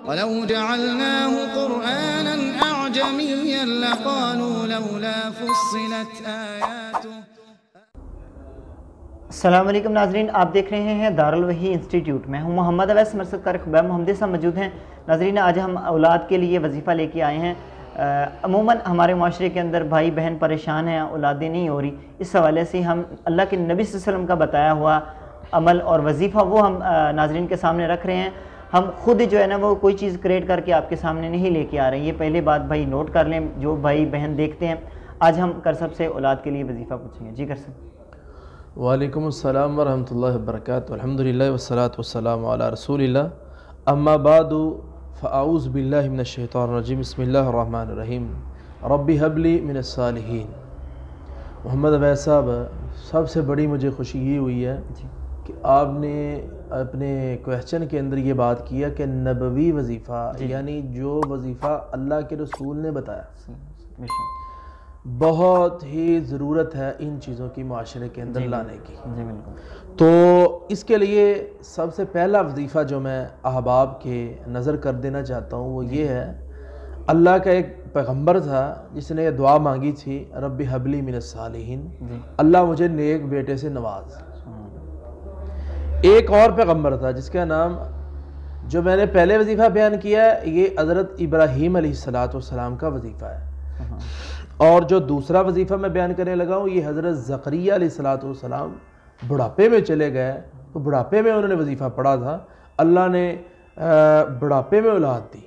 وَلَوْ جَعَلْنَاهُ قُرْآنًا أَعْجَمِيًّا لَقَالُوا لَوْلَا فُصِّلَتْ آيَاتُهُ۔ السلام علیکم ناظرین، آپ دیکھ رہے ہیں دارالوحی انسٹیٹیوٹ۔ میں ہوں محمد اویس مرصد کار خبیر محمدی صاحب موجود ہیں۔ ناظرین، آج ہم اولاد کے لیے وظیفہ لے کے آئے ہیں۔ عموماً ہمارے معاشرے کے اندر بھائی بہن پریشان ہیں، اولادیں نہیں ہو رہی۔ اس حوالے سے ہم اللہ کے نبی صلی اللہ علیہ وسلم کا بتایا ہوا عمل اور وظیفہ وہ ہم ناظرین کے سامنے رکھ رہے ہیں۔ ہم خود جو ہے نا وہ کوئی چیز کریٹ کر کے آپ کے سامنے نہیں لے کے آ رہے ہیں۔ یہ پہلے بات بھائی نوٹ کر لیں، جو بھائی بہن دیکھتے ہیں۔ آج ہم کرسب سے اولاد کے لیے وظیفہ پوچھیں گے۔ جی کرسب۔ وعلیکم السلام ورحمۃ اللہ وبرکاتہ۔ الحمدللہ والصلاة والسلام علی رسول اللہ، اما بعد فاعوذ باللہ من الشیطان الرجیم، بسم اللہ الرحمن الرحیم، رب هب لی من الصالحین۔ محمد اویس صاحب، سب سے بڑی مجھے خوشی یہ ہوئی ہے کہ آپ نے اپنے کویسچن کے اندر یہ بات کیا کہ نبوی وظیفہ، یعنی جو وظیفہ اللہ کے رسول نے بتایا، بہت ہی ضرورت ہے ان چیزوں کی معاشرے کے اندر لانے کی۔ تو اس کے لیے سب سے پہلا وظیفہ جو میں احباب کے نظر کر دینا چاہتا ہوں وہ یہ ہے، اللہ کا ایک پیغمبر تھا جس نے یہ دعا مانگی تھی، رب هب لی من الصالحین، اللہ مجھے نیک بیٹے سے نواز۔ ایک اور پیغمبر تھا جس کا نام، جو میں نے پہلے وظیفہ بیان کیا ہے، یہ حضرت ابراہیم علیہ السلام کا وظیفہ ہے، اور جو دوسرا وظیفہ میں بیان کرنے لگا ہوں یہ حضرت زکریا علیہ السلام بڑھاپے میں چلے گئے، تو بڑھاپے میں انہوں نے وظیفہ پڑھا تھا، اللہ نے بڑھاپے میں اولاد دی۔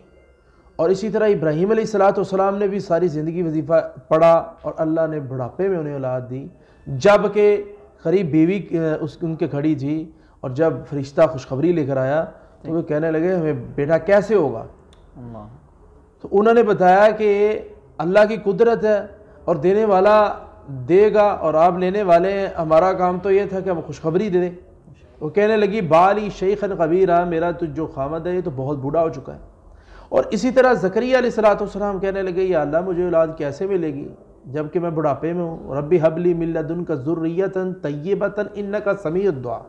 اور اسی طرح ابراہیم علیہ السلام نے بھی ساری زندگی وظیفہ پڑھا اور اللہ نے بڑھاپے میں انہیں اولاد دی، جب کہ قریب بیوی ان کے کھڑی تھی، اور جب فرشتہ خوشخبری لے کر آیا تو وہ کہنے لگے ہمیں بیٹا کیسے ہوگا؟ تو انہوں نے بتایا کہ اللہ کی قدرت ہے اور دینے والا دے گا اور آپ لینے والے ہیں، ہمارا کام تو یہ تھا کہ ہم خوشخبری دے دیں۔ وہ کہنے لگی بالی شیخن کبیرہ، میرا تو جو خامد ہے یہ تو بہت بوڑھا ہو چکا ہے۔ اور اسی طرح زکریا علیہ السلام کہنے لگے یا اللہ مجھے اولاد کیسے ملے گی جبکہ میں بڑھاپے میں ہوں، ربی حب لی من لدنک ذریۃ طیبۃ انک سمیع الدعاء،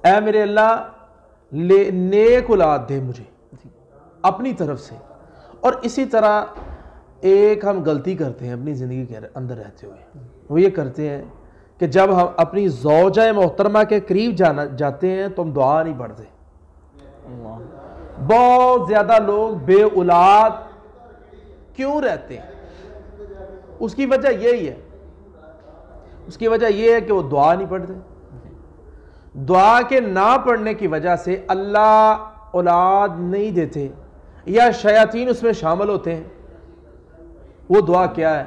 اے میرے اللہ نیک اولاد دے مجھے اپنی طرف سے۔ اور اسی طرح ایک ہم غلطی کرتے ہیں اپنی زندگی کے اندر رہتے ہوئے، وہ یہ کرتے ہیں کہ جب ہم اپنی زوجہ محترمہ کے قریب جاتے ہیں تو ہم دعا نہیں پڑھتے۔ بہت زیادہ لوگ بے اولاد کیوں رہتے ہیں؟ اس کی وجہ یہی ہے، اس کی وجہ یہ ہے کہ وہ دعا نہیں پڑھتے۔ دعا کے نہ پڑھنے کی وجہ سے اللہ اولاد نہیں دیتے، یا شیاطین اس میں شامل ہوتے ہیں۔ وہ دعا کیا ہے؟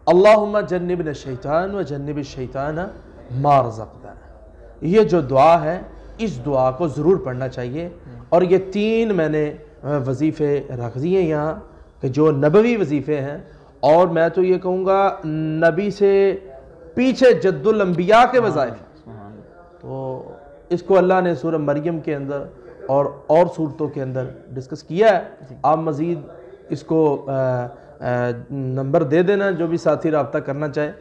اللہم جنبنا الشیطان و جنب الشیطان ما رزقتنا۔ یہ جو دعا ہے اس دعا کو ضرور پڑھنا چاہیے، اور یہ 3 میں نے وظیفے رکھ دیے یہاں کہ جو نبوی وظیفے ہیں، اور میں تو یہ کہوں گا نبی سے پیچھے جد الانبیاء کے وظائف، تو اس کو اللہ نے سورہ مریم کے اندر اور صورتوں کے اندر ڈسکس کیا ہے۔ آپ مزید اس کو نمبر دے دینا، جو بھی ساتھی رابطہ کرنا چاہے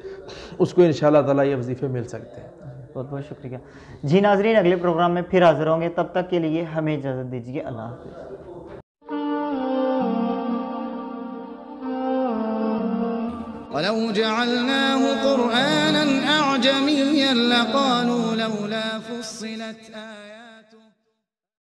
اس کو انشاءاللہ تعالیٰ یہ وظیفے مل سکتے ہیں۔ بہت بہت شکریہ جی۔ ناظرین، اگلے پروگرام میں پھر حاضر ہوں گے، تب تک کے لیے ہمیں اجازت دیجیے۔ اللہ حافظ۔ وَلَوْ جَعَلْنَاهُ قُرْآنًا أَعْجَمِيًّا لَقَالُوا لَوْلَا فُصِّلَتْ آيَاتُهُ۔